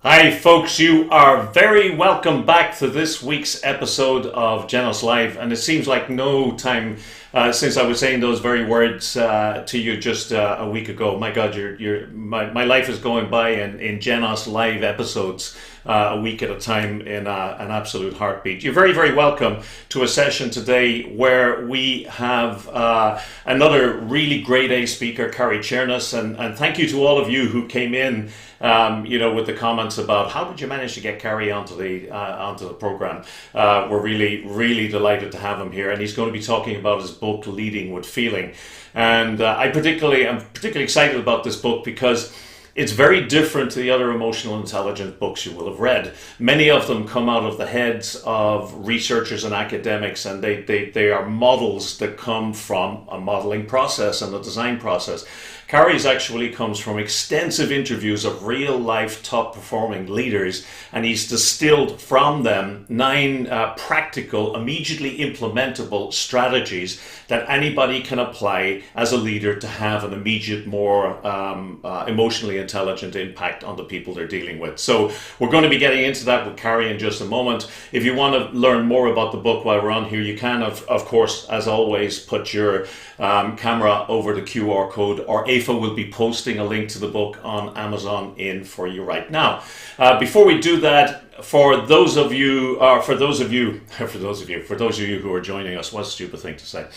Hi folks, you are very welcome back to this week's episode of Genos Live, and it seems like no time since I was saying those very words to you just a week ago. My God, my life is going by in Genos Live episodes a week at a time in an absolute heartbeat. You're very, very welcome to a session today where we have another really grade A speaker, Cary Cherniss, and thank you to all of you who came in with the comments about how did you manage to get Cary onto the program. We're really, really delighted to have him here, and he's going to be talking about his book, Leading with Feeling. And I'm particularly excited about this book because it's very different to the other emotional intelligence books you will have read. Many of them come out of the heads of researchers and academics, and they are models that come from a modeling process and a design process. Cary's actually comes from extensive interviews of real-life top-performing leaders, and he's distilled from them 9 practical, immediately implementable strategies that anybody can apply as a leader to have an immediate, more emotionally intelligent impact on the people they're dealing with. So we're going to be getting into that with Cary in just a moment. If you want to learn more about the book while we're on here, you can, of course, as always, put your camera over the QR code, or Aoife will be posting a link to the book on Amazon in for you right now. Before we do that, for those of you who are joining us, what a stupid thing to say.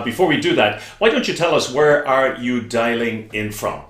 Before we do that, why don't you tell us where are you dialing in from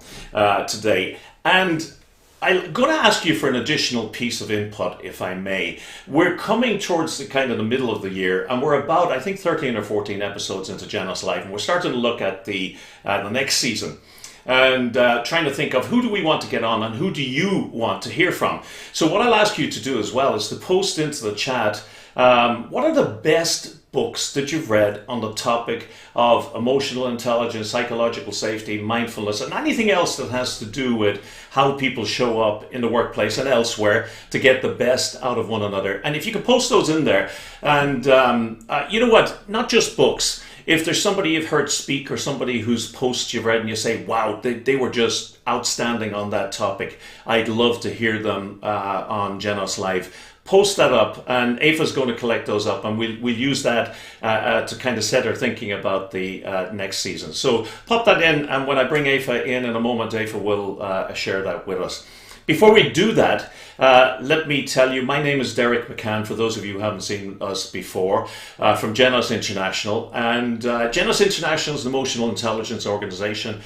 today? And I'm going to ask you for an additional piece of input, if I may. We're coming towards the middle of the year, and we're about, I think, 13 or 14 episodes into Genos Live, and we're starting to look at the next season and trying to think of who do we want to get on and who do you want to hear from. So what I'll ask you to do as well is to post into the chat what are the best books that you've read on the topic of emotional intelligence, psychological safety, mindfulness, and anything else that has to do with how people show up in the workplace and elsewhere to get the best out of one another. And if you can post those in there, and you know what, not just books. If there's somebody you've heard speak or somebody whose posts you've read and you say, wow, they were just outstanding on that topic, I'd love to hear them on Genos Live. Post that up, and Aoife's going to collect those up, and we'll use that to kind of set our thinking about the next season. So pop that in, and when I bring Aoife in a moment, Aoife will share that with us. Before we do that, let me tell you, my name is Derek McCann, for those of you who haven't seen us before, from Genos International. And Genos International is an emotional intelligence organization.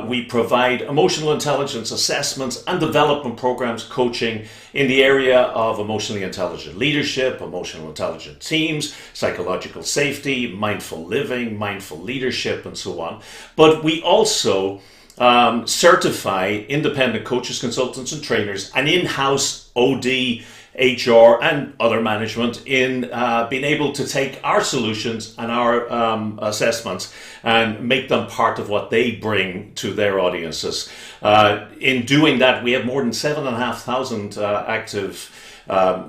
We provide emotional intelligence assessments and development programs, coaching in the area of emotionally intelligent leadership, emotional intelligent teams, psychological safety, mindful living, mindful leadership, and so on. But we also certify independent coaches, consultants, and trainers, and in-house OD, HR, and other management in being able to take our solutions and our assessments and make them part of what they bring to their audiences. In doing that, we have more than 7,500 active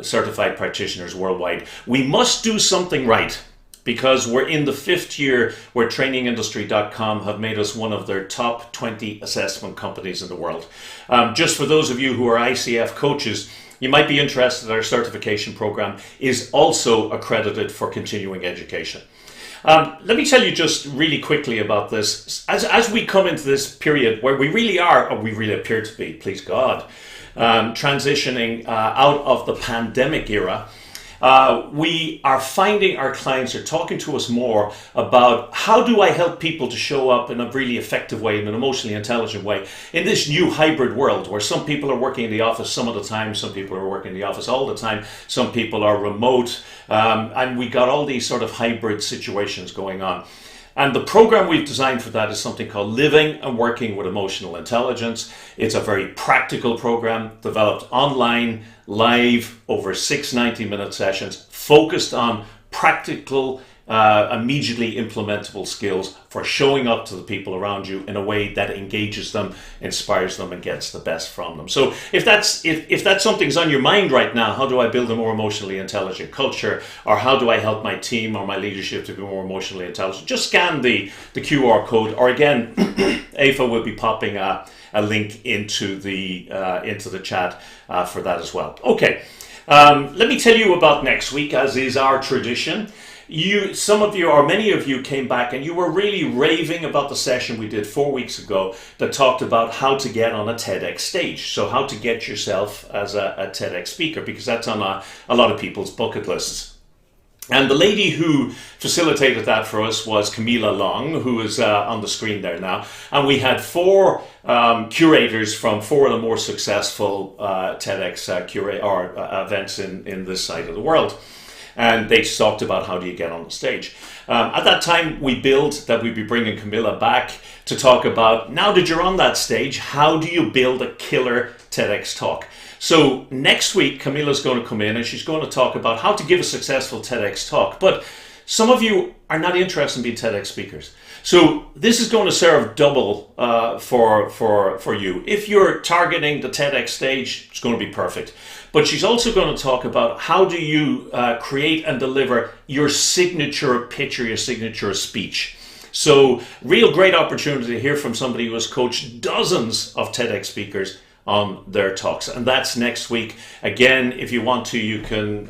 certified practitioners worldwide. We must do something right, because we're in the 5th year where trainingindustry.com have made us one of their top 20 assessment companies in the world. Just for those of you who are ICF coaches, you might be interested that our certification program is also accredited for continuing education. Let me tell you just really quickly about this. As we come into this period where we really are, or we really appear to be, please God, transitioning out of the pandemic era, we are finding our clients are talking to us more about how do I help people to show up in a really effective way, in an emotionally intelligent way, in this new hybrid world where some people are working in the office some of the time, some people are working in the office all the time, some people are remote, and we got all these sort of hybrid situations going on. And the program we've designed for that is something called Living and Working with Emotional Intelligence. It's a very practical program developed online, live, over 6 90-minute sessions, focused on practical, immediately implementable skills for showing up to the people around you in a way that engages them, inspires them, and gets the best from them. So if that something's on your mind right now, how do I build a more emotionally intelligent culture, or how do I help my team or my leadership to be more emotionally intelligent, just scan the QR code, or again, Aoife will be popping a a link into the chat for that as well. Okay, let me tell you about next week, as is our tradition. Some of you, or many of you, came back and you were really raving about the session we did 4 weeks ago that talked about how to get on a TEDx stage. So how to get yourself as a TEDx speaker, because that's on a lot of people's bucket lists. And the lady who facilitated that for us was Camila Long, who is on the screen there now. And we had 4 curators from 4 of the more successful TEDx events in this side of the world. And they talked about how do you get on the stage. At that time, we built that we'd be bringing Camila back to talk about, now that you're on that stage, how do you build a killer TEDx talk? So next week, Camila's going to come in and she's going to talk about how to give a successful TEDx talk. But some of you are not interested in being TEDx speakers. So this is going to serve double for you. If you're targeting the TEDx stage, it's going to be perfect. But she's also going to talk about how do you create and deliver your signature pitch or your signature speech. So real great opportunity to hear from somebody who has coached dozens of TEDx speakers on their talks, and that's next week. Again, if you want to, you can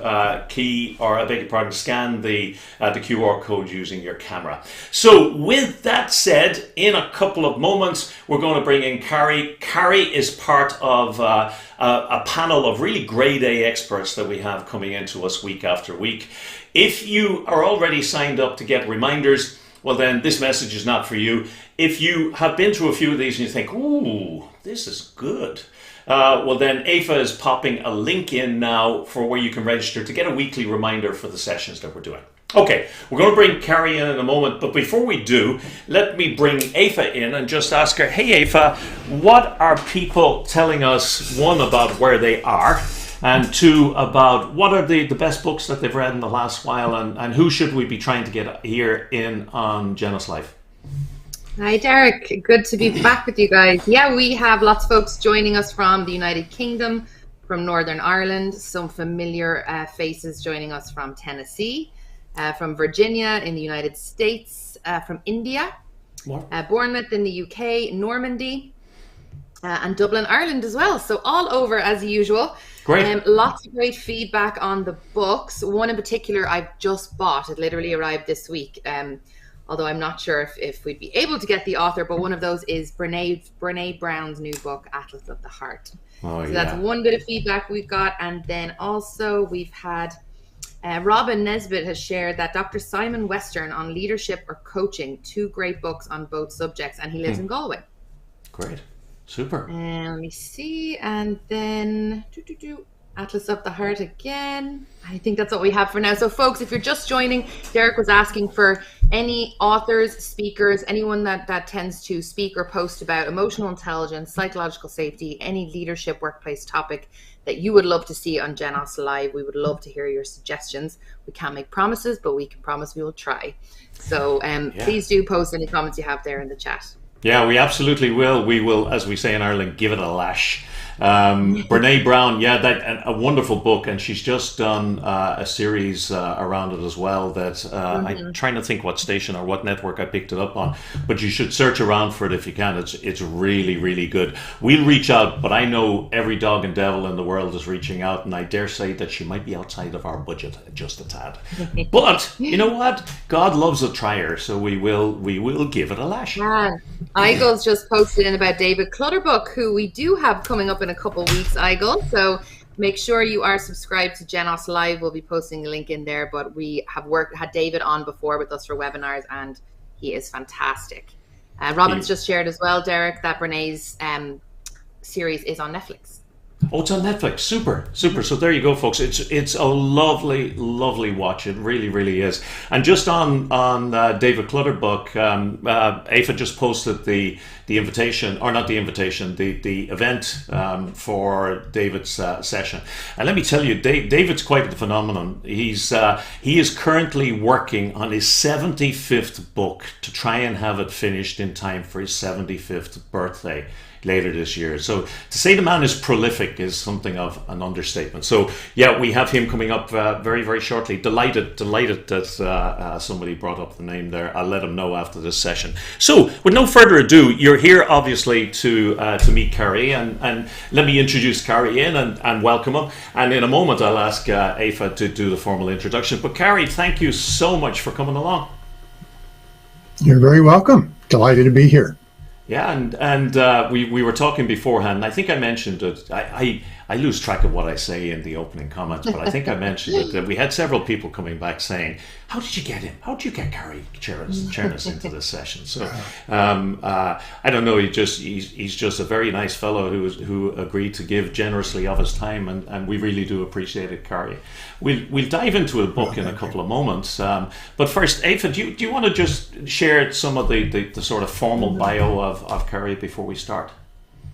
scan the QR code using your camera. So with that said, in a couple of moments, we're going to bring in Cary. Cary is part of a panel of really grade A experts that we have coming into us week after week. If you are already signed up to get reminders, well then this message is not for you. If you have been through a few of these and you think, ooh, this is good, well then Aoife is popping a link in now for where you can register to get a weekly reminder for the sessions that we're doing. Okay, we're going to bring Cary in a moment, but before we do, let me bring Aoife in and just ask her, hey Aoife, what are people telling us, 1, about where they are, and 2, about what are the best books that they've read in the last while, and who should we be trying to get here in on Genos Live? Hi Derek, good to be back with you guys. Yeah, we have lots of folks joining us from the United Kingdom, from Northern Ireland, some familiar faces joining us from Tennessee, from Virginia in the United States, from India, Bournemouth in the UK, Normandy, and Dublin, Ireland as well. So all over as usual. Great. Lots of great feedback on the books. One in particular I've just bought. It literally arrived this week. Although I'm not sure if we'd be able to get the author, but one of those is Brene Brown's new book, Atlas of the Heart. So that's one bit of feedback we've got. And then also we've had Robin Nesbitt has shared that Dr. Simon Western on leadership or coaching, 2 great books on both subjects, and he lives in Galway. Great. Super. Let me see. And then Atlas of the Heart again. I think that's what we have for now. So folks, if you're just joining, Derek was asking for any authors, speakers, anyone that tends to speak or post about emotional intelligence, psychological safety, any leadership workplace topic that you would love to see on Genos Live. We would love to hear your suggestions. We can't make promises, but we can promise we will try. So please do post any comments you have there in the chat. Yeah, we absolutely will. We will, as we say in Ireland, give it a lash. Brene Brown, a wonderful book, and she's just done a series around it as well that I'm trying to think what station or what network I picked it up on, but you should search around for it if you can. It's really, really good. We'll reach out, but I know every dog and devil in the world is reaching out, and I dare say that she might be outside of our budget just a tad. But you know what? God loves a trier, so we will give it a lash. Yeah. Eigil's just posted in about David Clutterbuck, who we do have coming up in a couple weeks, Eigil. So make sure you are subscribed to Genos Live. We'll be posting a link in there, but we have had David on before with us for webinars, and he is fantastic. Robin's just shared as well, Derek, that Brene's series is on Netflix. Oh, it's on Netflix. Super. So there you go, folks. It's a lovely, lovely watch. It really, really is. And just on David Clutterbuck, Aoife just posted the invitation, or not the invitation, the event for David's session. And let me tell you, David's quite the phenomenon. He is currently working on his 75th book to try and have it finished in time for his 75th birthday later this year. So to say the man is prolific is something of an understatement. So yeah, we have him coming up very, very shortly. Delighted that somebody brought up the name there. I'll let him know after this session. So with no further ado, you're here obviously to meet Cary, and let me introduce Cary in and welcome him. And in a moment, I'll ask Aoife to do the formal introduction. But Cary, thank you so much for coming along. You're very welcome. Delighted to be here. Yeah, and we were talking beforehand. I think I mentioned it. I lose track of what I say in the opening comments, but I think I mentioned it, that we had several people coming back saying, "How did you get him? How did you get Cary Cherniss into this session?" So I don't know. He's just a very nice fellow who agreed to give generously of his time, and we really do appreciate it, Cary. We'll dive into a book in a couple of moments, but first, Aoife, do you want to just share some of the sort of formal bio of Cary before we start?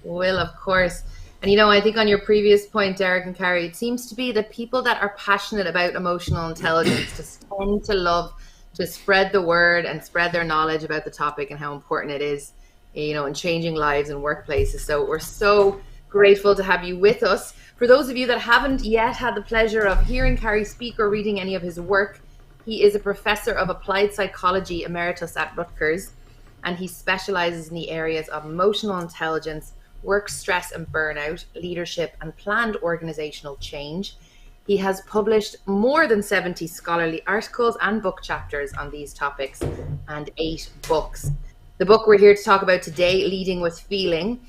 Will, of course. And I think on your previous point, Derek and Cary, it seems to be that people that are passionate about emotional intelligence just tend to love to spread the word and spread their knowledge about the topic and how important it is, in changing lives and workplaces. So we're so grateful to have you with us. For those of you that haven't yet had the pleasure of hearing Cary speak or reading any of his work, he is a professor of applied psychology emeritus at Rutgers, and he specialises in the areas of emotional intelligence, work stress and burnout, leadership, and planned organisational change. He has published more than 70 scholarly articles and book chapters on these topics, and 8 books. The book we're here to talk about today, Leading with Feeling.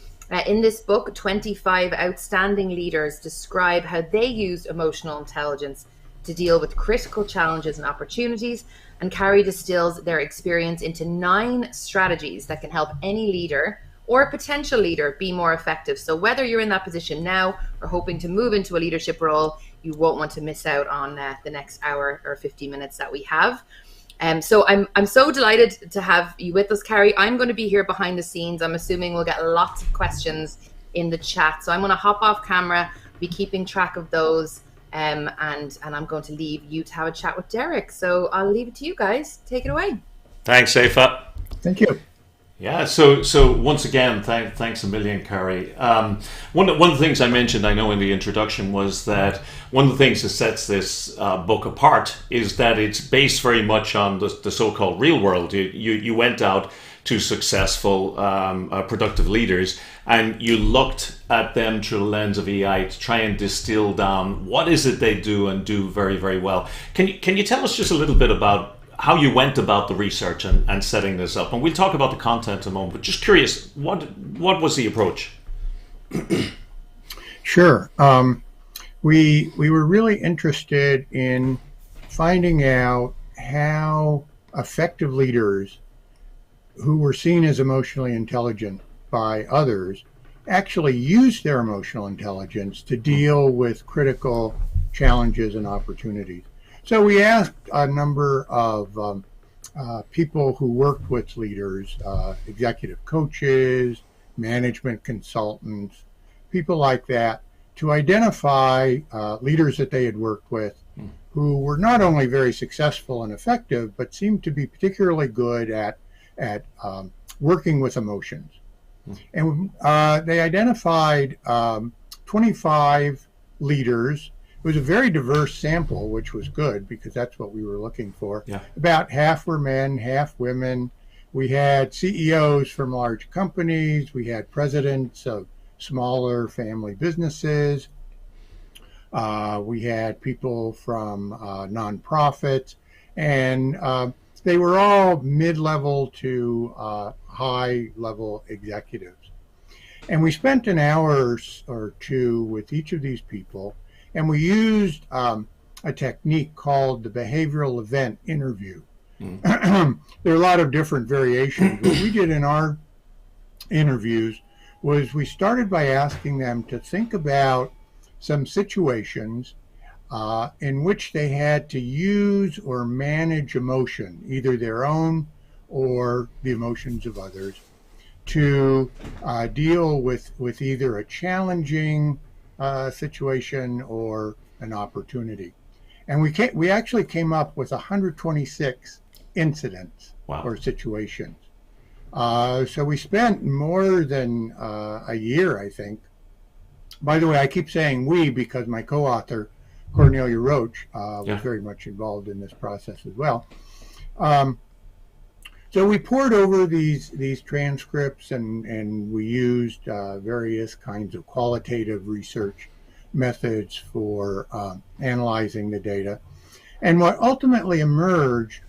In this book, 25 outstanding leaders describe how they used emotional intelligence to deal with critical challenges and opportunities, and Cary distills their experience into 9 strategies that can help any leader or a potential leader be more effective. So whether you're in that position now or hoping to move into a leadership role, you won't want to miss out on the next hour or 50 minutes that we have. So I'm so delighted to have you with us, Cary. I'm going to be here behind the scenes. I'm assuming we'll get lots of questions in the chat. So I'm going to hop off camera, be keeping track of those, and I'm going to leave you to have a chat with Derek. So I'll leave it to you guys. Take it away. Thanks, Aoife. Thank you. Yeah, so once again, thanks a million, Cary. One of the things I mentioned, I know in the introduction, was that one of the things that sets this book apart is that it's based very much on the so-called real world. You went out to successful, productive leaders, and you looked at them through the lens of EI to try and distill down what is it they do and do very, very well. Can you tell us just a little bit about how you went about the research and setting this up? And we'll talk about the content in a moment, but just curious, what was the approach? Sure. We were really interested in finding out how effective leaders who were seen as emotionally intelligent by others actually use their emotional intelligence to deal with critical challenges and opportunities. So we asked a number of people who worked with leaders, executive coaches, management consultants, people like that, to identify leaders that they had worked with who were not only very successful and effective, but seemed to be particularly good at working with emotions. And they identified 25 leaders. It was a very diverse sample, which was good because that's what we were looking for. Yeah. About half were men, half women. We had CEOs from large companies. We had presidents of smaller family businesses. We had people from nonprofits, and they were all mid-level to high-level executives. And we spent an hour or two with each of these people, and we used a technique called the behavioral event interview. There are a lot of different variations. What we did in our interviews was we started by asking them to think about some situations in which they had to use or manage emotion, either their own or the emotions of others, to deal with either a challenging situation or an opportunity. And we actually came up with 126 incidents. Wow. Or situations. So we spent more than a year, I think. By the way, I keep saying we because my co-author, Cornelia Roach, was very much involved in this process as well. So we poured over these transcripts, and we used various kinds of qualitative research methods for analyzing the data. And what ultimately emerged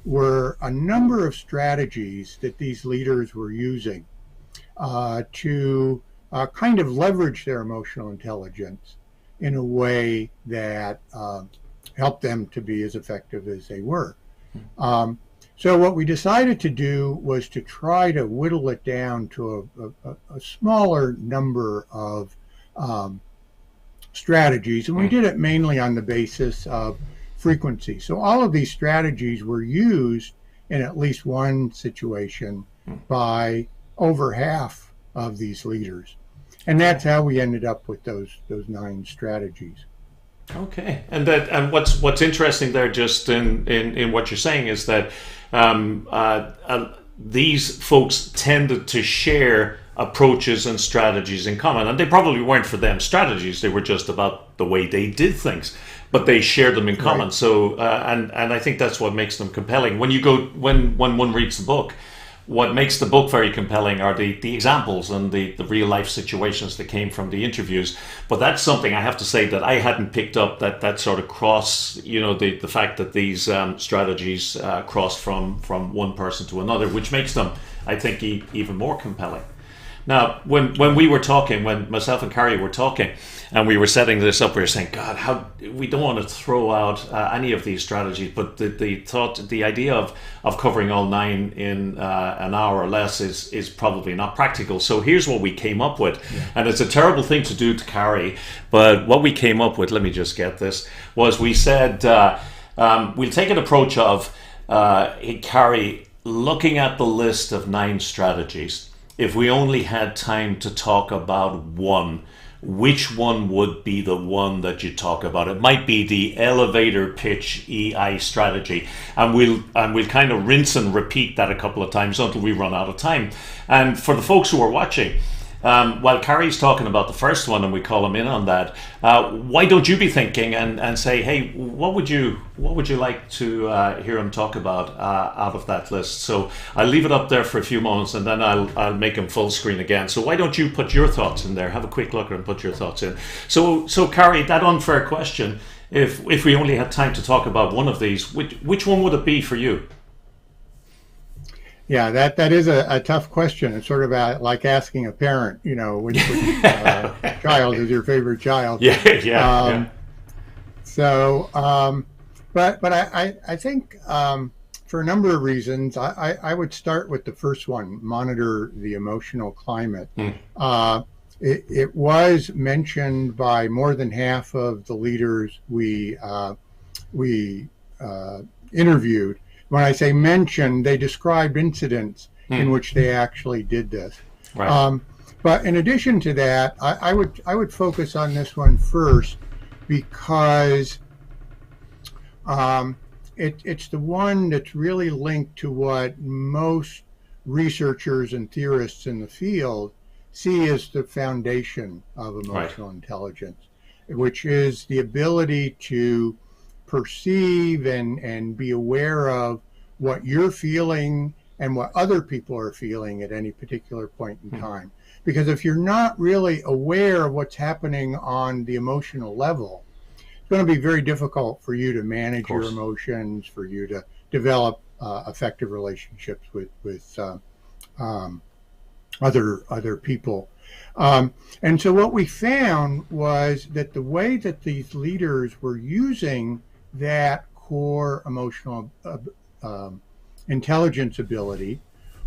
were a number of strategies that these leaders were using to kind of leverage their emotional intelligence in a way that helped them to be as effective as they were. So what we decided to do was to try to whittle it down to a smaller number of strategies, and we did it mainly on the basis of frequency. So all of these strategies were used in at least one situation by over half of these leaders. And that's how we ended up with those 9 strategies. Okay, and what's interesting there, just in what you're saying, is that these folks tended to share approaches and strategies in common, and they probably weren't for them strategies; they were just about the way they did things, but they shared them in common. Right. So, and I think that's what makes them compelling. When one reads the book, what makes the book very compelling are the examples and the real life situations that came from the interviews. But that's something I have to say that I hadn't picked up, that sort of cross, the fact that these strategies cross from one person to another, which makes them, I think, even more compelling. Now, when we were talking, when myself and Cary were talking, and we were setting this up, we were saying, God, how we don't want to throw out any of these strategies, but the idea of covering all 9 in an hour or less is probably not practical. So here's what we came up with, and it's a terrible thing to do to Cary, but what we came up with, let me just get this, was we said we'll take an approach of Cary looking at the list of 9 strategies. If we only had time to talk about one, which one would be the one that you talk about? It might be the elevator pitch EI strategy, and we'll kind of rinse and repeat that a couple of times until we run out of time. And for the folks who are watching, while Cary's talking about the first one and we call him in on that, why don't you be thinking and say, hey, what would you like to hear him talk about out of that list? So I'll leave it up there for a few moments, and then I'll make him full screen again. So why don't you put your thoughts in there? Have a quick look and put your thoughts in. So Cary, that unfair question, if we only had time to talk about one of these, which one would it be for you? Yeah, that is a tough question. It's sort of like asking a parent, which child is your favorite child. Yeah. So, but I think for a number of reasons, I would start with the first one: monitor the emotional climate. It was mentioned by more than half of the leaders we interviewed. When I say mentioned, they described incidents in which they actually did this. Right. But in addition to that, I would focus on this one first because it's the one that's really linked to what most researchers and theorists in the field see as the foundation of emotional intelligence, which is the ability to perceive and be aware of what you're feeling and what other people are feeling at any particular point in time. Because if you're not really aware of what's happening on the emotional level, it's going to be very difficult for you to manage your emotions, for you to develop effective relationships with other people. And so what we found was that the way that these leaders were using that core emotional intelligence ability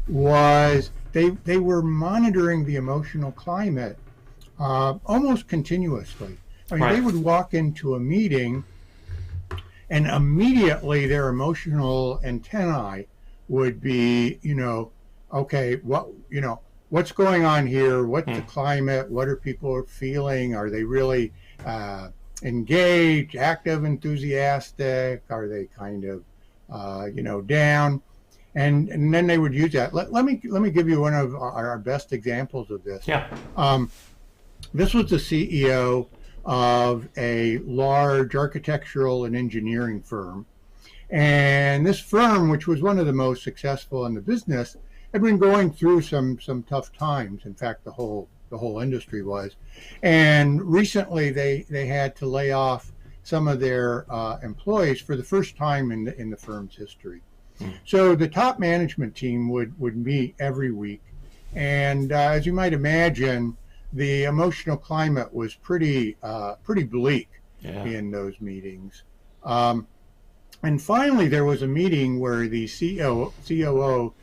was they were monitoring the emotional climate almost continuously. I mean, they would walk into a meeting and immediately their emotional antennae would be, okay, what's going on here? What's the climate? What are people feeling? Are they really engaged, active, enthusiastic? Are they kind of, down? and then they would use that. Let me give you one of our best examples of this. Yeah. This was the CEO of a large architectural and engineering firm. And this firm, which was one of the most successful in the business, had been going through some tough times. In fact, the whole industry was. And recently they had to lay off some of their employees for the first time in the firm's history. So the top management team would meet every week. And as you might imagine, the emotional climate was pretty bleak in those meetings. And finally, there was a meeting where the COO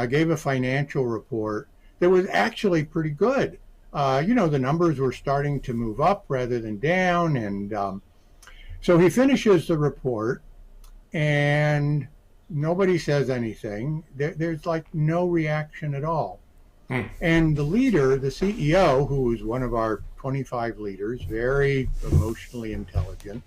gave a financial report that was actually pretty good. The numbers were starting to move up rather than down. And so he finishes the report, and nobody says anything. There's like no reaction at all. And the leader, the CEO, who was one of our 25 leaders, very emotionally intelligent,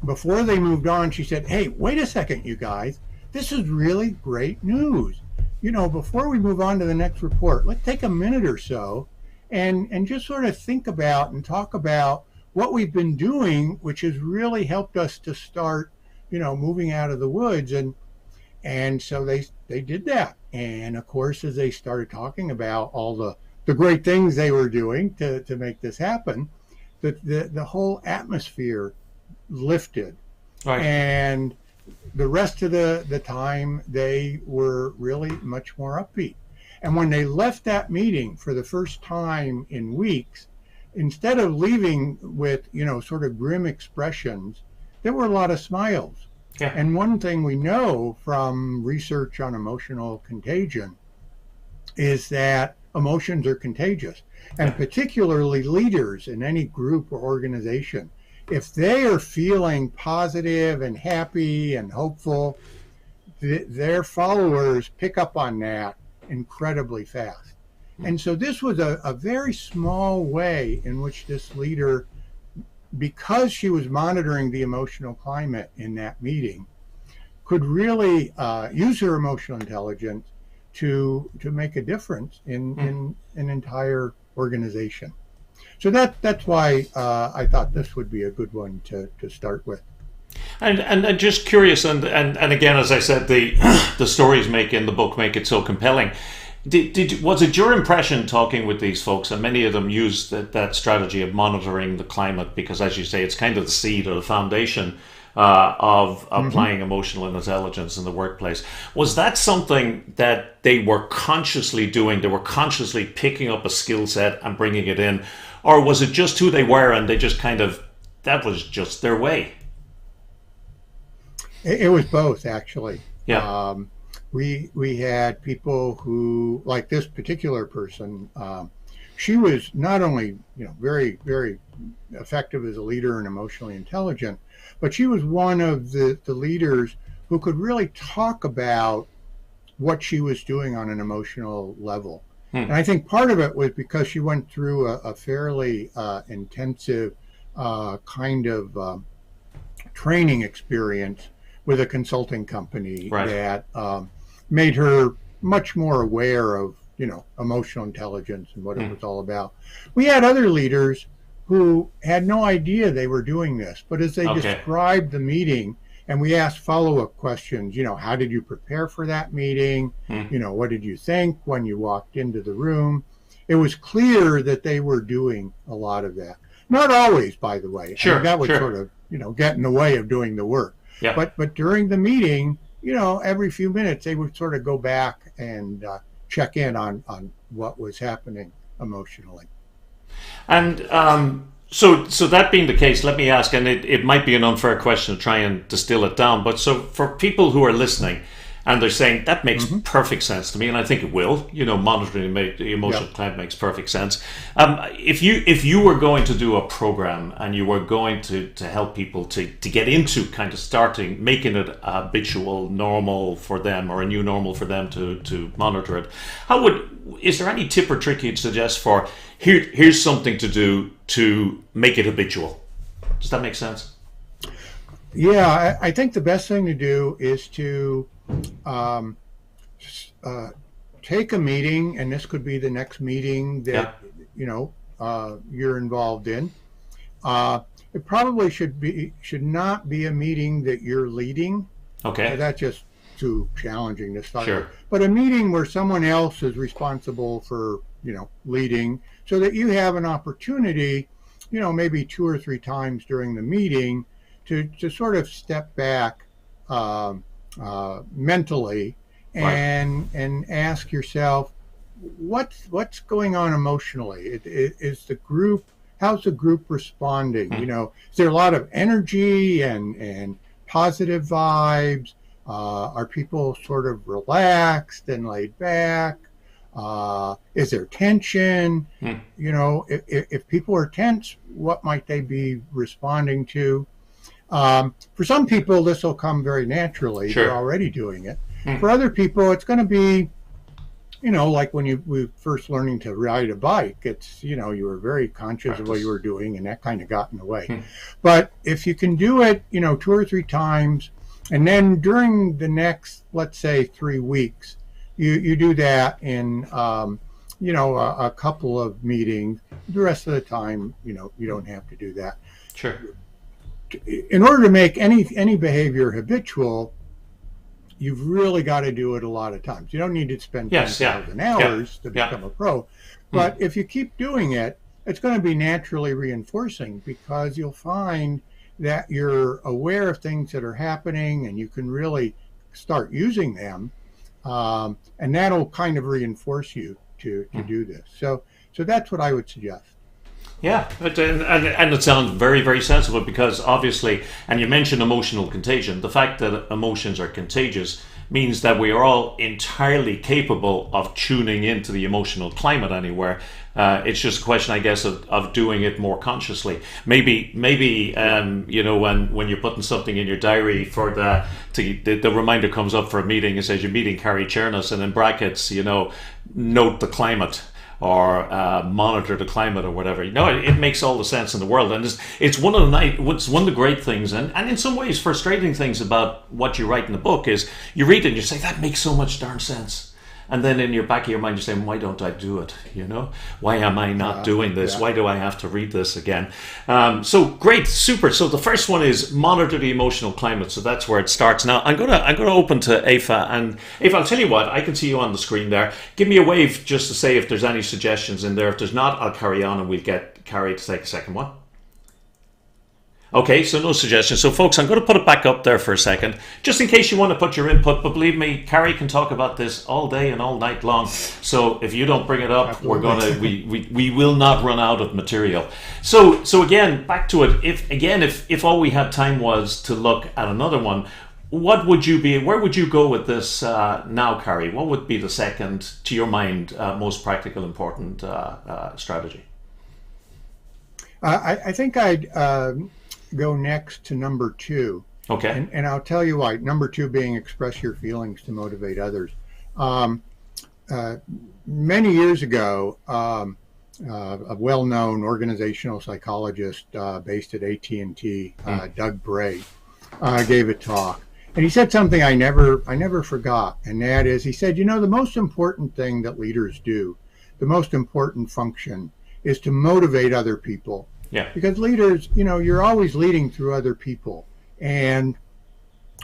before they moved on, she said, "Hey, wait a second, you guys. This is really great news. Before we move on to the next report, let's take a minute or so and just sort of think about and talk about what we've been doing, which has really helped us to start, moving out of the woods." And so they did that. And of course, as they started talking about all the great things they were doing to make this happen, the whole atmosphere lifted. Right. And the rest of the time, they were really much more upbeat. And when they left that meeting for the first time in weeks, instead of leaving with, sort of grim expressions, there were a lot of smiles. Yeah. And one thing we know from research on emotional contagion is that emotions are contagious, and particularly leaders in any group or organization. If they are feeling positive and happy and hopeful, their followers pick up on that incredibly fast. And so this was a very small way in which this leader, because she was monitoring the emotional climate in that meeting, could really use her emotional intelligence to make a difference in an entire organization. So that's why I thought this would be a good one to start with. And just curious, and again, as I said, the stories in the book make it so compelling. Was it your impression talking with these folks, and many of them use that strategy of monitoring the climate, because, as you say, it's kind of the seed or the foundation of applying emotional intelligence in the workplace. Was that something that they were consciously doing? They were consciously picking up a skill set and bringing it in? Or was it just who they were and they just that was just their way? It was both, actually. Yeah. We had people who, like this particular person, she was not only very, very effective as a leader and emotionally intelligent, but she was one of the leaders who could really talk about what she was doing on an emotional level. And I think part of it was because she went through a fairly intensive kind of training experience with a consulting company that made her much more aware of, emotional intelligence and what it was all about. We had other leaders who had no idea they were doing this, but as they described the meeting, and we asked follow-up questions, how did you prepare for that meeting? What did you think when you walked into the room? It was clear that they were doing a lot of that. Not always, by the way. Sure. I mean, that would sort of, get in the way of doing the work. Yeah. But during the meeting, every few minutes they would sort of go back and check in on what was happening emotionally. And so that being the case, let me ask, and it might be an unfair question to try and distill it down, but so for people who are listening and they're saying that makes perfect sense to me, and I think it will, monitoring the emotional climate makes perfect sense. If you were going to do a program and you were going to help people to get into kind of making it habitual normal for them, or a new normal for them to monitor it, is there any tip or trick you'd suggest for here's something to do to make it habitual? Does that make sense? Yeah, I think the best thing to do is to um, take a meeting, and this could be the next meeting that you're involved in. It probably should not be a meeting that you're leading. Okay. That's just too challenging to start. Sure. But a meeting where someone else is responsible for leading, so that you have an opportunity, maybe 2 or 3 times during the meeting to sort of step back mentally and ask yourself, what's going on emotionally? How's the group responding? Is there a lot of energy and positive vibes? Are people sort of relaxed and laid back? Is there tension? If people are tense, what might they be responding to? For some people, this will come very naturally. Sure. They're already doing it. For other people, it's going to be, like when you were first learning to ride a bike, it's, you were very conscious of what you were doing, and that kind of got in the way. But if you can do it, 2 or 3 times, and then during the next, let's say, 3 weeks, you do that in, a couple of meetings. The rest of the time, you don't have to do that. Sure. In order to make any behavior habitual, you've really got to do it a lot of times. You don't need to spend 10,000 hours to become a pro. But if you keep doing it, it's going to be naturally reinforcing, because you'll find that you're aware of things that are happening and you can really start using them. And that'll kind of reinforce you to do this. So that's what I would suggest. Yeah, and it sounds very, very sensible, because obviously, and you mentioned emotional contagion, the fact that emotions are contagious means that we are all entirely capable of tuning into the emotional climate anywhere. It's just a question, I guess, of doing it more consciously. Maybe when you're putting something in your diary for the reminder comes up for a meeting, it says you're meeting Cary Cherniss, and in brackets, note the climate, or monitor the climate, or whatever. It makes all the sense in the world, and it's one of the great things, and in some ways frustrating things about what you write in the book is you read it and you say, that makes so much darn sense, and then in your back of your mind you're saying, why don't I do it? Why am I not doing this? Why do I have to read this again? So great, super. So the first one is monitor the emotional climate. So that's where it starts. Now I'm gonna open to Aoife, and Aoife, I'll tell you what, I can see you on the screen there. Give me a wave just to say if there's any suggestions in there. If there's not, I'll carry on and we'll get Cary to take a second one. Okay, so no suggestions. So folks, I'm going to put it back up there for a second, just in case you want to put your input. But believe me, Cary can talk about this all day and all night long. So if you don't bring it up, we will not run out of material. So again, back to it. If all we had time was to look at another one, where would you go with this now, Cary? What would be the second, to your mind, most practical, important strategy? I think I'd go next to number 2. Okay. And I'll tell you why. Number 2 being express your feelings to motivate others. Many years ago, a well-known organizational psychologist based at AT&T, Doug Bray, gave a talk. And he said something I never forgot. And that is, he said, the most important thing that leaders do, the most important function, is to motivate other people. Yeah. Because leaders, you're always leading through other people. And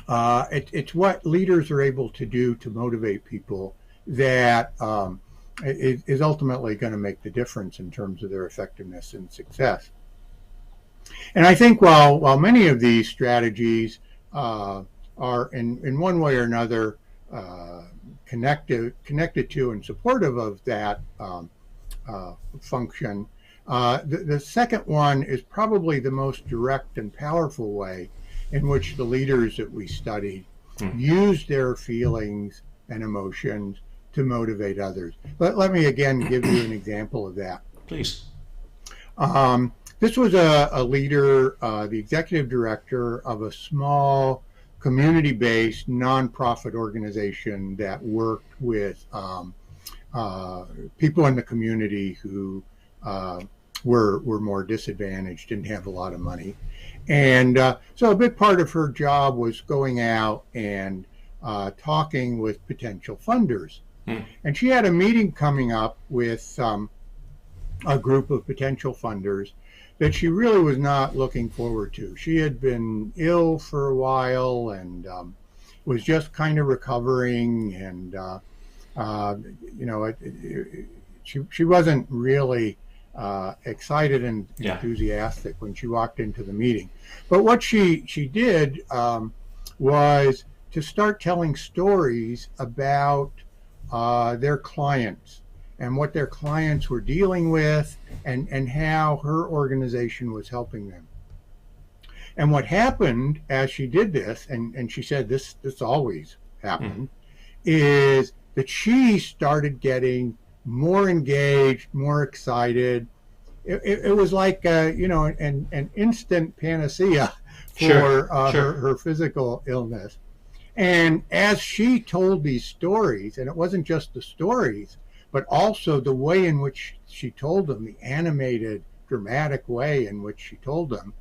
it's what leaders are able to do to motivate people that is ultimately going to make the difference in terms of their effectiveness and success. And I think while many of these strategies are in one way or another connected to and supportive of that function, the second one is probably the most direct and powerful way in which the leaders that we studied use their feelings and emotions to motivate others. Let me again give you an example of that. Please. This was a leader, the executive director of a small community-based nonprofit organization that worked with people in the community who were more disadvantaged, didn't have a lot of money. And so a big part of her job was going out and talking with potential funders. And she had a meeting coming up with a group of potential funders that she really was not looking forward to. She had been ill for a while and was just kind of recovering, and she wasn't really excited and enthusiastic when she walked into the meeting. But what she did was to start telling stories about their clients and what their clients were dealing with, and how her organization was helping them. And what happened as she did this, and she said this always happened, is that she started getting more engaged, more excited. It was like an instant panacea for her physical illness. And as she told these stories, and it wasn't just the stories, but also the way in which she told them, the animated, dramatic way in which she told them,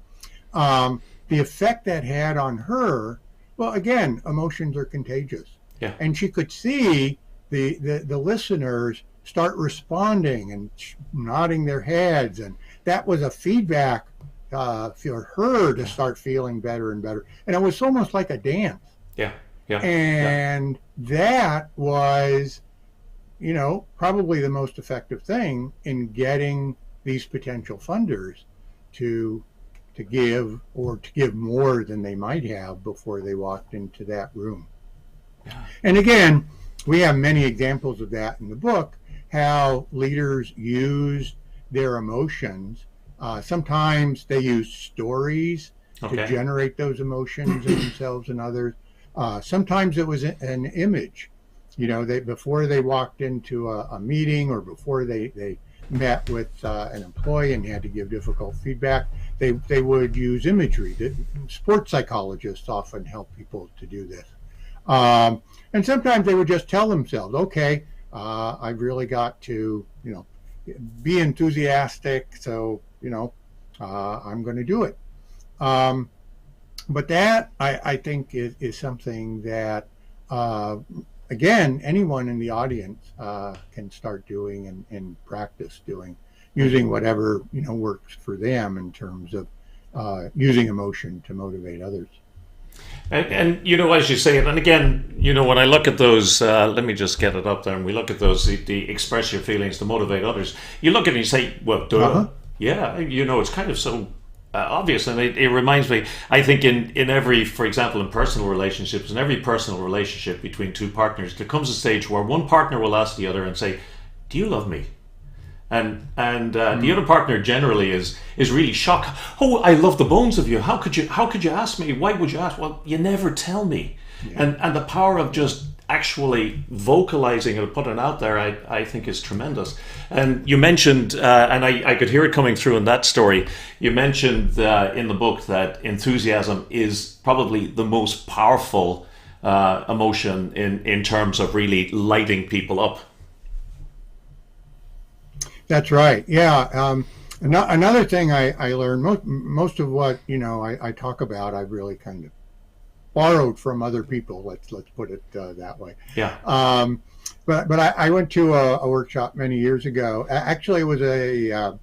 the effect that had on her, well, again, emotions are contagious. Yeah. And she could see the listeners start responding and nodding their heads. And that was a feedback for her to start feeling better and better. And it was almost like a dance. Yeah. Yeah. And that was, probably the most effective thing in getting these potential funders to give, or to give more than they might have before they walked into that room. Yeah. And again, we have many examples of that in the book, how leaders use their emotions. Sometimes they use stories to generate those emotions in themselves and others. Sometimes it was an image. Before they walked into a meeting, or before they met with an employee and had to give difficult feedback, they would use imagery. Sports psychologists often help people to do this. And sometimes they would just tell themselves, okay, I've really got to, be enthusiastic, so, I'm going to do it. But that, I think, is something that, again, anyone in the audience can start doing and practice doing, using whatever, works for them in terms of using emotion to motivate others. And as you say it, and again, when I look at those, let me just get it up there, and we look at those, the express your feelings to motivate others, you look at it and you say, well, yeah, it's kind of so obvious. And it reminds me, I think in every, for example, in personal relationships, in every personal relationship between two partners, there comes a stage where one partner will ask the other and say, do you love me? And the other partner generally is really shocked. Oh, I love the bones of you. How could you ask me? Why would you ask? Well, you never tell me. Yeah. And the power of just actually vocalizing and putting it out there, I think, is tremendous. And you mentioned, and I could hear it coming through in that story, you mentioned in the book that enthusiasm is probably the most powerful emotion in terms of really lighting people up. That's right. Yeah. Another thing I learned, most of what I talk about, I've really kind of borrowed from other people. Let's put it that way. Yeah. But I went to a workshop many years ago. Actually, it was a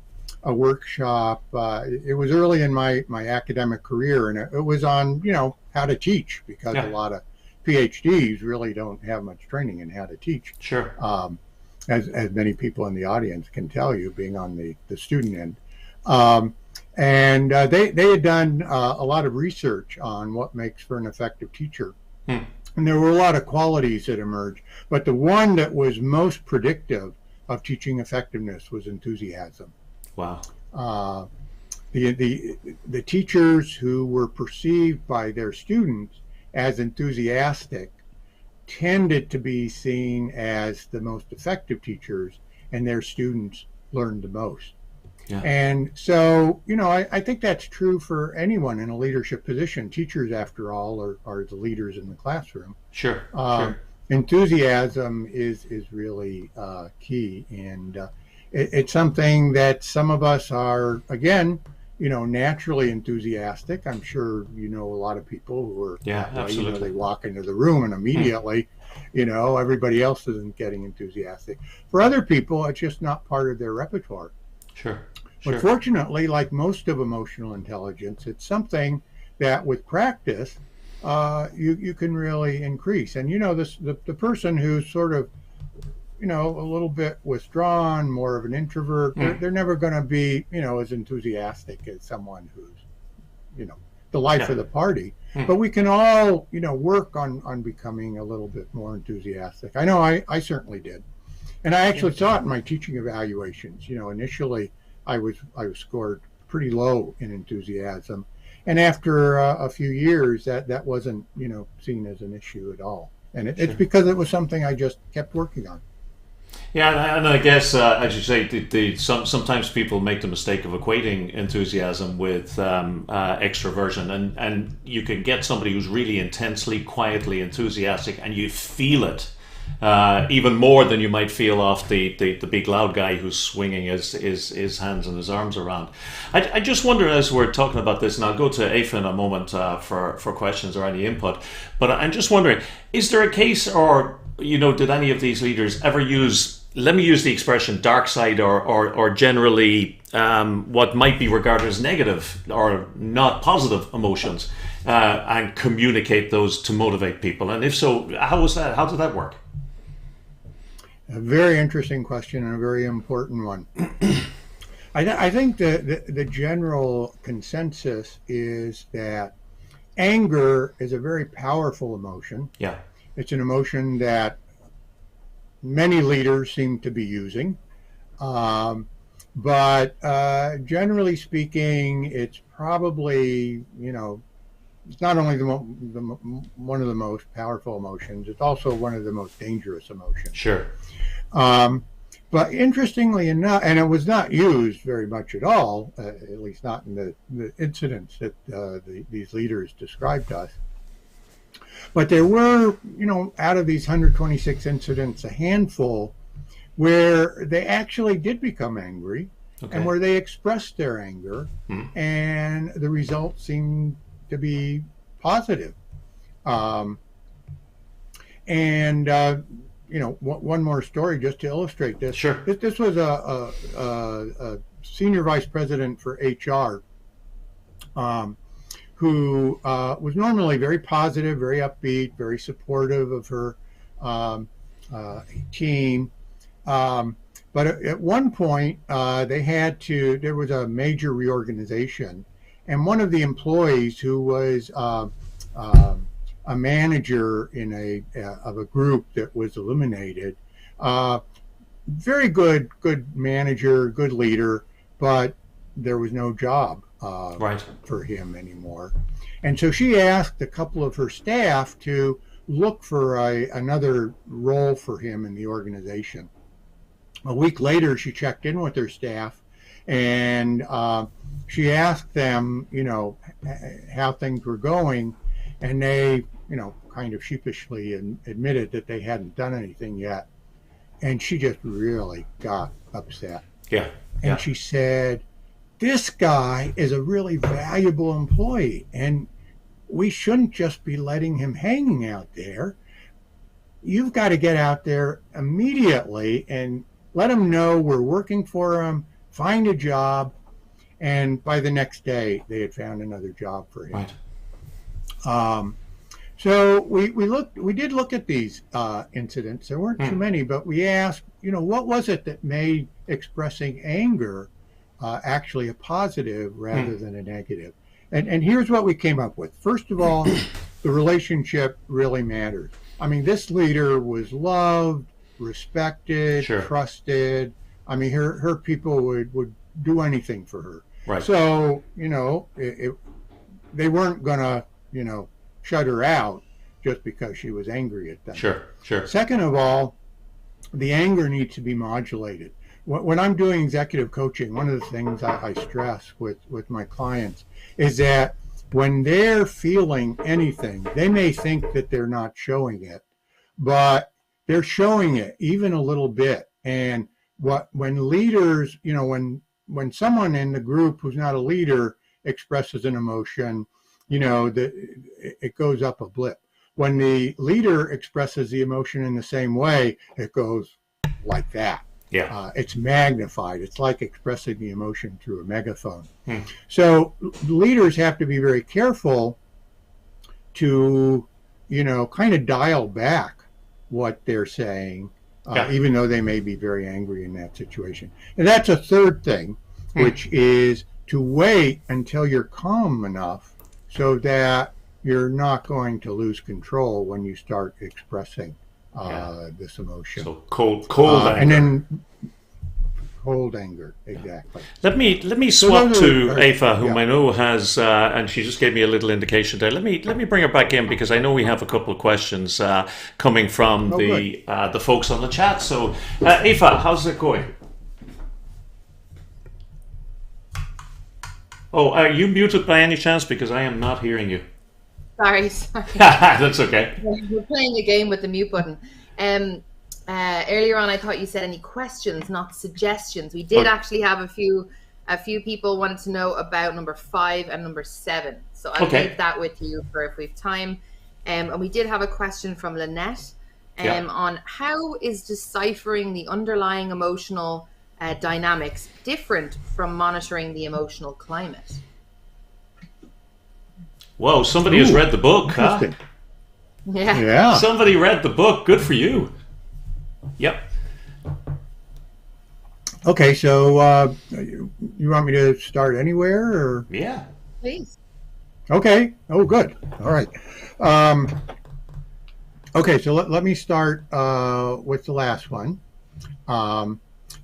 workshop. It was early in my academic career, and it was on how to teach, because a lot of PhDs really don't have much training in how to teach. Sure. As many people in the audience can tell you, being on the student end. And they had done a lot of research on what makes for an effective teacher. And there were a lot of qualities that emerged. But the one that was most predictive of teaching effectiveness was enthusiasm. Wow. The teachers who were perceived by their students as enthusiastic tended to be seen as the most effective teachers, and their students learned the most. Yeah. And so, I think that's true for anyone in a leadership position. Teachers, after all, are the leaders in the classroom. Sure. Enthusiasm is really key, and it's something that some of us are, again, naturally enthusiastic. I'm sure you know a lot of people who are that way. Absolutely. They walk into the room and immediately, everybody else isn't getting enthusiastic. For other people, it's just not part of their repertoire. Sure. But fortunately, like most of emotional intelligence, it's something that with practice, you can really increase. And the person who's sort of a little bit withdrawn, more of an introvert, they're never going to be, as enthusiastic as someone who's, the life of the party. But we can all, work on becoming a little bit more enthusiastic. I know I certainly did. And I actually saw it in my teaching evaluations. Initially I was scored pretty low in enthusiasm. And after a few years, that wasn't, seen as an issue at all. And it's because it was something I just kept working on. Yeah, and I guess, as you say, sometimes people make the mistake of equating enthusiasm with extroversion, and you can get somebody who's really intensely, quietly enthusiastic, and you feel it even more than you might feel off the big loud guy who's swinging his hands and his arms around. I just wonder, as we're talking about this, and I'll go to Aoife in a moment for questions or any input, but I'm just wondering, is there a case, or did any of these leaders ever use, let me use the expression, dark side or generally what might be regarded as negative or not positive emotions and communicate those to motivate people? And if so, how was that? How did that work? A very interesting question and a very important one. I think the general consensus is that anger is a very powerful emotion. Yeah. It's an emotion that many leaders seem to be using. But generally speaking, it's probably, it's not only one of the most powerful emotions, it's also one of the most dangerous emotions. Sure. But interestingly enough, and it was not used very much at all, at least not in the incidents that these leaders described to us. But there were, out of these 126 incidents, a handful where they actually did become angry, and where they expressed their anger, and the results seemed to be positive. One more story just to illustrate this. Sure. This was a senior vice president for HR who was normally very positive, very upbeat, very supportive of her team. But at one point, there was a major reorganization, and one of the employees who was a manager in of a group that was eliminated, very good manager, good leader, but there was no job for him anymore. And so she asked a couple of her staff to look for another role for him in the organization. A week later, she checked in with her staff, and she asked them, how things were going, and they, kind of sheepishly admitted that they hadn't done anything yet. And she just really got upset. Yeah. And she said, this guy is a really valuable employee, and we shouldn't just be letting him hanging out there. You've got to get out there immediately and let him know we're working for him, find a job. And by the next day, they had found another job for him. Right. So we did look at these incidents. There weren't too many, but we asked, what was it that made expressing anger actually a positive rather than a negative? And here's what we came up with. First of all, the relationship really matters. I mean, this leader was loved, respected, trusted. I mean, her people would do anything for her. Right. So, they weren't going to, shut her out just because she was angry at them. Sure. Second of all, the anger needs to be modulated. When I'm doing executive coaching, one of the things I stress with my clients is that when they're feeling anything, they may think that they're not showing it, but they're showing it even a little bit. And when leaders, when when someone in the group who's not a leader expresses an emotion, it goes up a blip. When the leader expresses the emotion in the same way, it goes like that. Yeah. It's magnified. It's like expressing the emotion through a megaphone. So leaders have to be very careful to, kind of dial back what they're saying, even though they may be very angry in that situation. And that's a third thing, which is to wait until you're calm enough so that you're not going to lose control when you start expressing this emotion. So cold anger. And then cold anger, exactly. Let me swap to Aoife, whom I know has, and she just gave me a little indication there. Let me bring her back in because I know we have a couple of questions coming from the folks on the chat. So, Aoife, how's it going? Oh, are you muted by any chance? Because I am not hearing you. Sorry. That's okay. We're playing a game with the mute button. Earlier on, I thought you said any questions, not suggestions. We did actually have a few people wanted to know about number 5 and number 7. So I'll leave that with you for if we have time. And we did have a question from Lynette on how is deciphering the underlying emotional dynamics different from monitoring the emotional climate? Whoa, somebody has read the book, huh? Yeah. Somebody read the book. Good for you. Yep. Okay, so you want me to start anywhere? Or? Yeah. Please. Okay. Oh, good. All right. Okay, so let me start with the last one.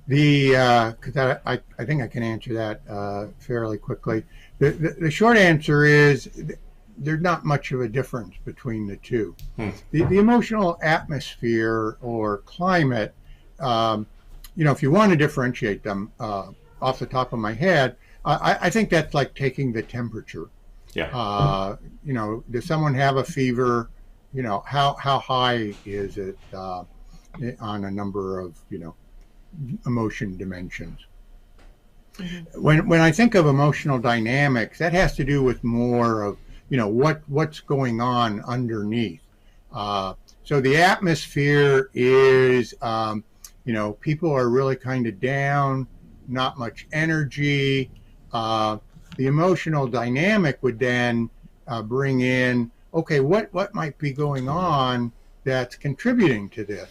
Because I think I can answer that fairly quickly. The short answer is there's not much of a difference between the two. The emotional atmosphere or climate, if you want to differentiate them off the top of my head, I think that's like taking the temperature. Yeah. Does someone have a fever? How high is it on a number of, emotion dimensions? When I think of emotional dynamics, that has to do with more of, what's going on underneath. So the atmosphere is, people are really kind of down, not much energy. The emotional dynamic would then bring in, okay, what might be going on that's contributing to this?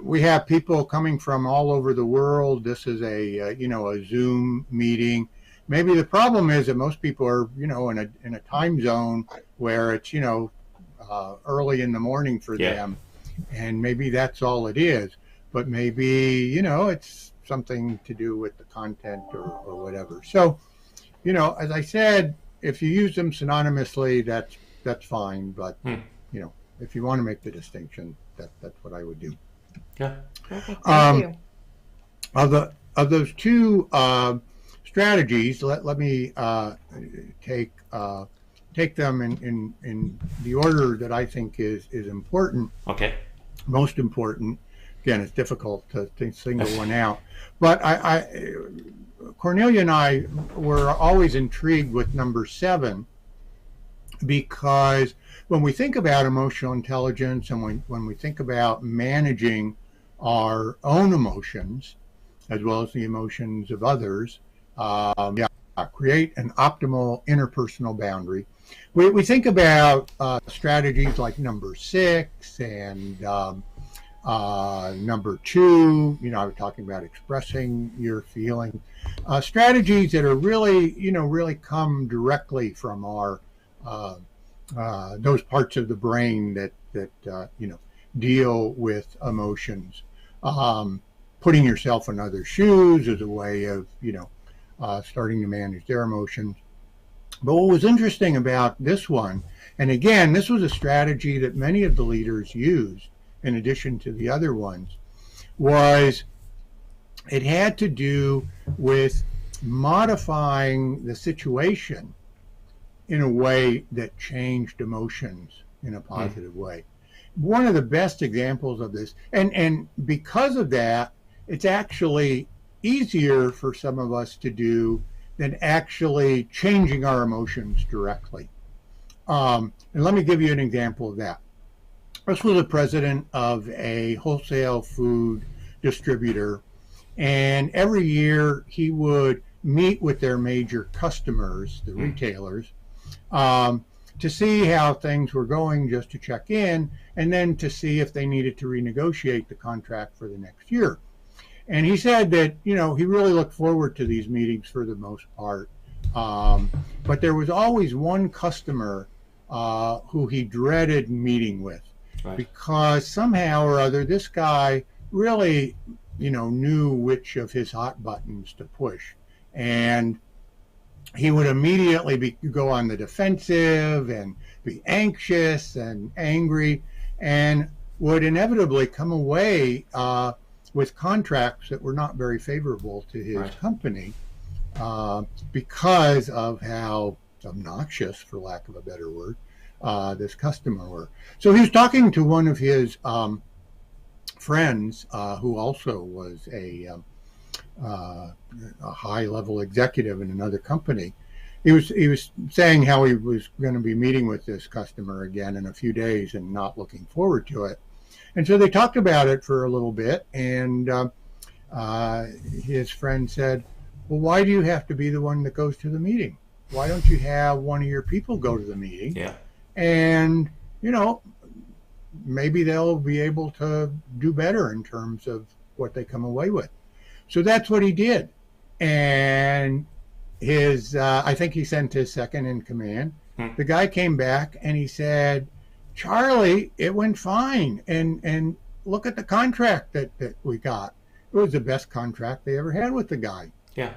We have people coming from all over the world. This is a Zoom meeting. Maybe the problem is that most people are, in a time zone where it's, early in the morning for them, and maybe that's all it is. But maybe, it's something to do with the content or whatever. So, as I said, if you use them synonymously, that's fine. But, if you want to make the distinction, that's what I would do. Yeah. Perfect. Thank you. Of those two strategies, let me take them in the order that I think is important. Okay. Most important. Again, it's difficult to single one out. But Cornelia and I were always intrigued with number 7 because when we think about emotional intelligence and when we think about managing our own emotions as well as the emotions of others, create an optimal interpersonal boundary. We think about strategies like number 6 and number 2. I was talking about expressing your feeling. Strategies that are really come directly from our those parts of the brain that deal with emotions. Putting yourself in other shoes is a way of starting to manage their emotions. But what was interesting about this one, and again, this was a strategy that many of the leaders used in addition to the other ones, was it had to do with modifying the situation in a way that changed emotions in a positive way. One of the best examples of this, and because of that, it's actually easier for some of us to do than actually changing our emotions directly. And let me give you an example of that. This was the president of a wholesale food distributor, and every year he would meet with their major customers, the retailers, to see how things were going, just to check in, and then to see if they needed to renegotiate the contract for the next year. And he said that, he really looked forward to these meetings for the most part. But there was always one customer who he dreaded meeting with, right, because somehow or other this guy really, knew which of his hot buttons to push. And he would immediately go on the defensive and be anxious and angry, and would inevitably come away with contracts that were not very favorable to his right. company because of how obnoxious, for lack of a better word, this customer were. So he was talking to one of his friends who also was a high-level executive in another company. He was saying how he was going to be meeting with this customer again in a few days and not looking forward to it. And so they talked about it for a little bit, and his friend said, well, why do you have to be the one that goes to the meeting? Why don't you have one of your people go to the meeting? Yeah. And, maybe they'll be able to do better in terms of what they come away with. So that's what he did. And I think he sent his second in command. The guy came back and he said, Charlie, it went fine. And look at the contract that we got. It was the best contract they ever had with the guy. Yeah.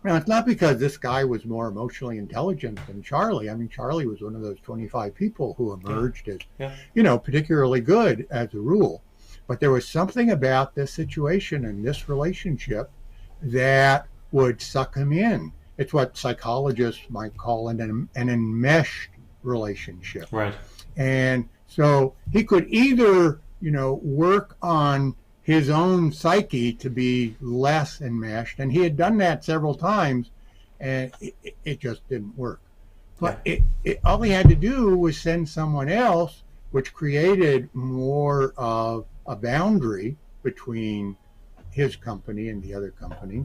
Now, it's not because this guy was more emotionally intelligent than Charlie. I mean, Charlie was one of those 25 people who emerged as, particularly good as a rule. But there was something about this situation and this relationship that would suck him in. It's what psychologists might call an enmeshed relationship. Right. And so he could either, work on his own psyche to be less enmeshed, and he had done that several times, and it just didn't work. But all he had to do was send someone else, which created more of a boundary between his company and the other company,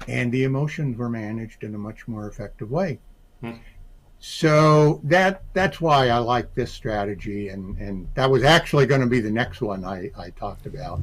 and the emotions were managed in a much more effective way. So that's why I like this strategy, and that was actually going to be the next one I talked about.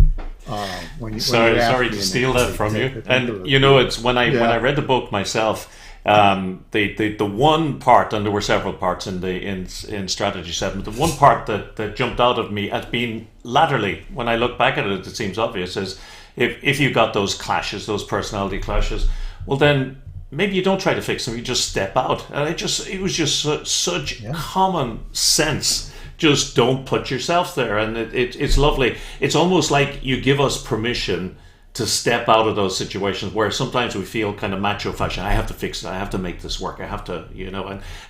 Sorry to steal that from you. And it's when I read the book myself, the one part, and there were several parts in Strategy 7, the one part that jumped out of me as being laterally, when I look back at it, it seems obvious, is if you got those clashes, those personality clashes, well then maybe you don't try to fix them, you just step out. And it was just such common sense. Just don't put yourself there. And it's lovely. It's almost like you give us permission to step out of those situations where sometimes we feel kind of macho fashion. I have to fix it. I have to make this work. I have to,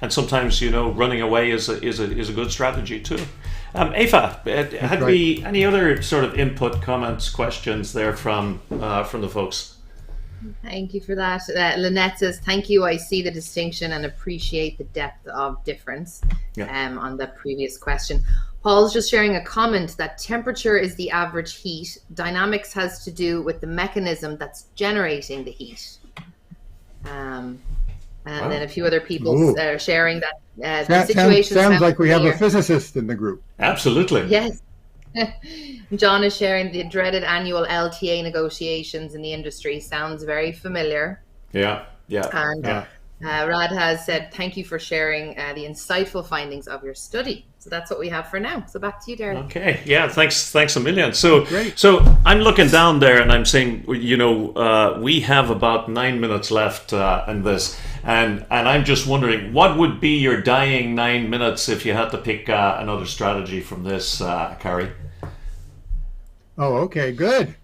and sometimes, running away is a good strategy too. Aoife, had we any other sort of input, comments, questions there from the folks? Thank you for that. Lynette says, thank you. I see the distinction and appreciate the depth of difference on the previous question. Paul's just sharing a comment that temperature is the average heat. Dynamics has to do with the mechanism that's generating the heat. And then a few other people are sharing that the situation sounds like we have a physicist in the group. Absolutely. Yes. John is sharing the dreaded annual LTA negotiations in the industry. Sounds very familiar. Yeah. And Rad has said, thank you for sharing the insightful findings of your study. So that's what we have for now. So back to you, Derek. Okay. Yeah. Thanks a million. So I'm looking down there and I'm saying, we have about 9 minutes left in this. And I'm just wondering, what would be your dying 9 minutes if you had to pick another strategy from this, Cary? Oh, okay, good.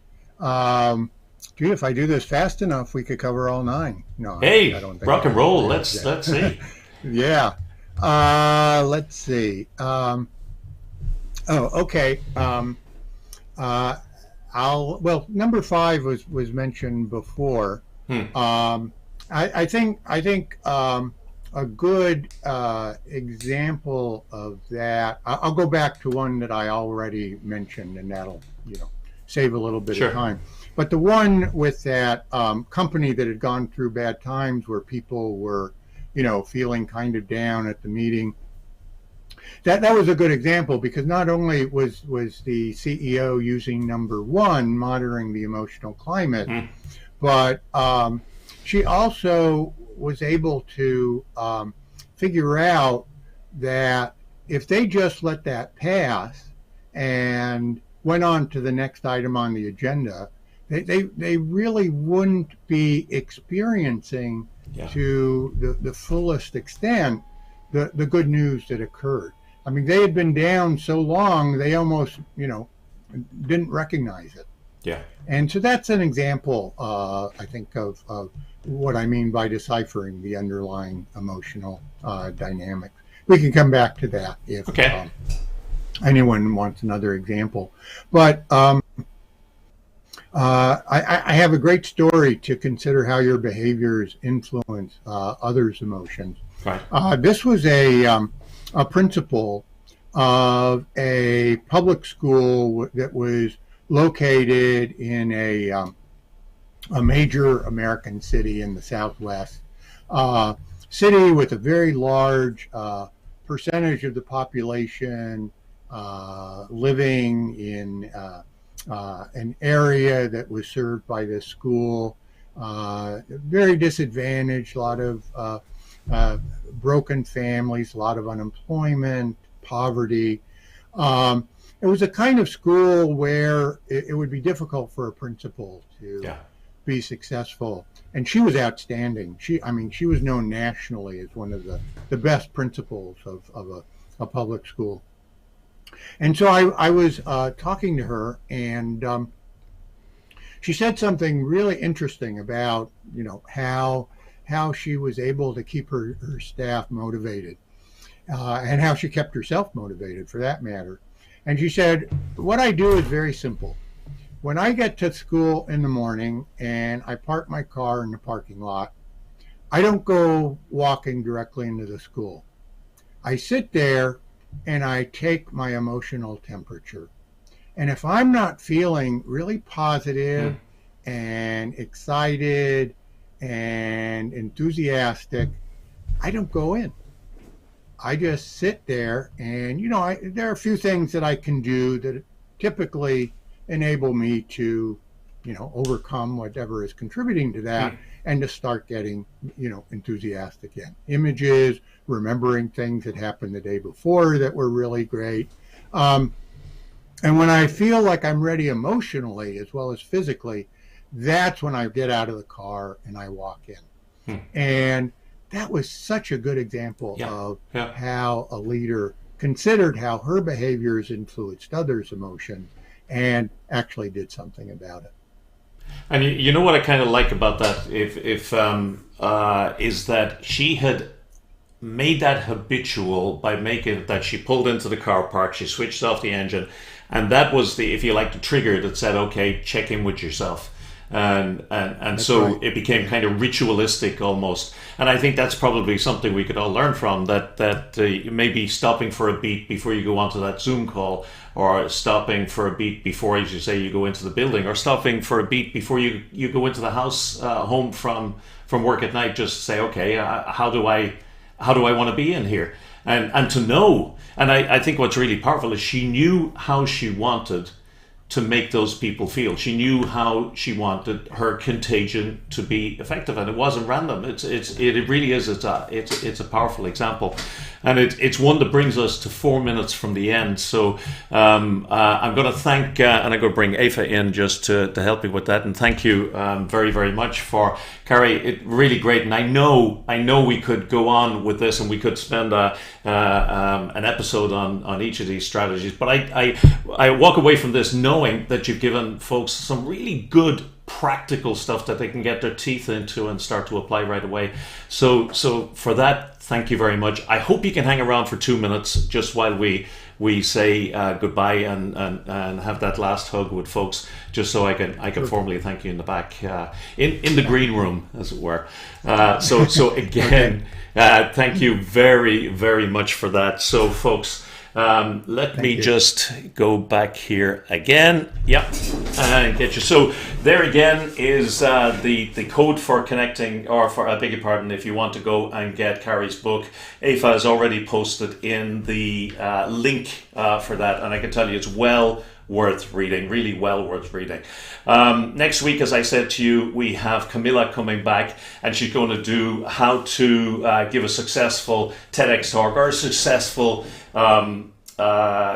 If I do this fast enough, we could cover all 9. No, hey, I don't think rock and roll. Let's see. Yeah. Let's see. Okay. I well, number 5 was mentioned before. I think a good example of that. I'll go back to one that I already mentioned, and that'll save a little bit of time. But the one with that company that had gone through bad times, where people were feeling kind of down at the meeting. That was a good example, because not only was the CEO using number 1, monitoring the emotional climate, but she also was able to figure out that if they just let that pass and went on to the next item on the agenda, they really wouldn't be experiencing to the fullest extent the good news that occurred. I mean, they had been down so long, they almost, didn't recognize it. Yeah. And so that's an example, I think, of what I mean by deciphering the underlying emotional dynamics. We can come back to that if anyone wants another example. But I have a great story to consider how your behaviors influence others' emotions. Right. This was a principal of a public school that was located in a major American city in the Southwest, city with a very large percentage of the population living in an area that was served by this school, very disadvantaged, a lot of broken families, a lot of unemployment, poverty. It was a kind of school where it would be difficult for a principal to be successful. And she was outstanding. She was known nationally as one of the best principals of a public school. And so I was talking to her, and she said something really interesting about, how she was able to keep her staff motivated, and how she kept herself motivated, for that matter. And she said, what I do is very simple. When I get to school in the morning and I park my car in the parking lot, I don't go walking directly into the school. I sit there and I take my emotional temperature. And if I'm not feeling really positive and excited and enthusiastic, I don't go in. I just sit there, and there are a few things that I can do that typically enable me to overcome whatever is contributing to that, and to start getting enthusiastic again. Images, remembering things that happened the day before that were really great, and when I feel like I'm ready emotionally as well as physically, that's when I get out of the car and I walk in. And that was such a good example of how a leader considered how her behaviors influenced others' emotions and actually did something about it. And you know what I kind of like about that, is that she had made that habitual by making that she pulled into the car park, she switched off the engine, and that was the, if you like, the trigger that said, okay, check in with yourself. And so right. It became kind of ritualistic almost, and I think that's probably something we could all learn from, that maybe stopping for a beat before you go onto that Zoom call, or stopping for a beat before, as you say, you go into the building, or stopping for a beat before you go into the house, home from work at night, just say, okay, how do I want to be in here, and to know. And I think what's really powerful is she knew how she wanted to make those people feel. She knew how she wanted her contagion to be effective, and it wasn't random. It really is. It's a powerful example, and it's one that brings us to 4 minutes from the end. So I'm going to thank and I'm going to bring Aoife in just to help me with that, and thank you very, very much for Cary. It really great, and I know we could go on with this, and we could spend an episode on each of these strategies. But I walk away from this knowing that you've given folks some really good practical stuff that they can get their teeth into and start to apply right away. So for that, thank you very much. I hope you can hang around for 2 minutes just while we we say goodbye and have that last hug with folks, just so I can formally thank you in the back, in the green room, as it were. So again, thank you very, very much for that. So folks, let me just go back here again. Yep, and get you. So there again is the code for connecting, or for, I beg your pardon, if you want to go and get Cary's book. Aoife has already posted in the link for that, and I can tell you it's well worth reading, really well worth reading. Next week, as I said to you, we have Camilla coming back, and she's going to do how to give a successful TEDx talk, or a successful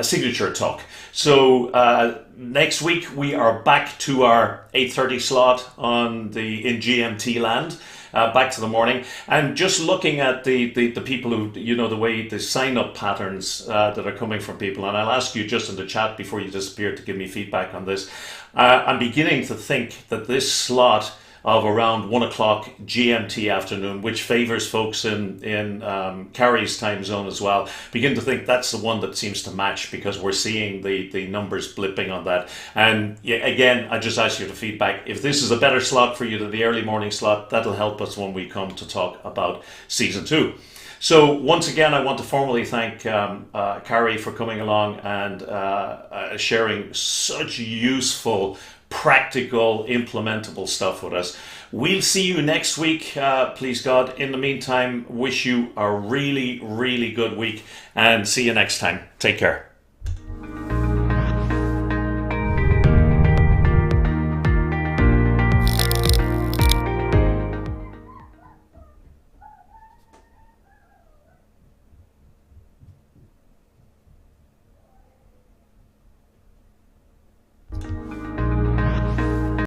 signature talk. So next week we are back to our 8:30 slot in GMT land. Back to the morning, and just looking at the people who, the way the sign up patterns that are coming from people, and I'll ask you just in the chat before you disappear to give me feedback on this. I'm beginning to think that this slot of around 1 o'clock GMT afternoon, which favors folks in Cary's time zone as well, begin to think that's the one that seems to match, because we're seeing the numbers blipping on that. And again, I just ask you to feedback. If this is a better slot for you than the early morning slot, that'll help us when we come to talk about season 2. So once again, I want to formally thank Cary for coming along and sharing such useful, practical, implementable stuff with us. We'll see you next week, please God. In the meantime, wish you a really, really good week, and see you next time. Take care.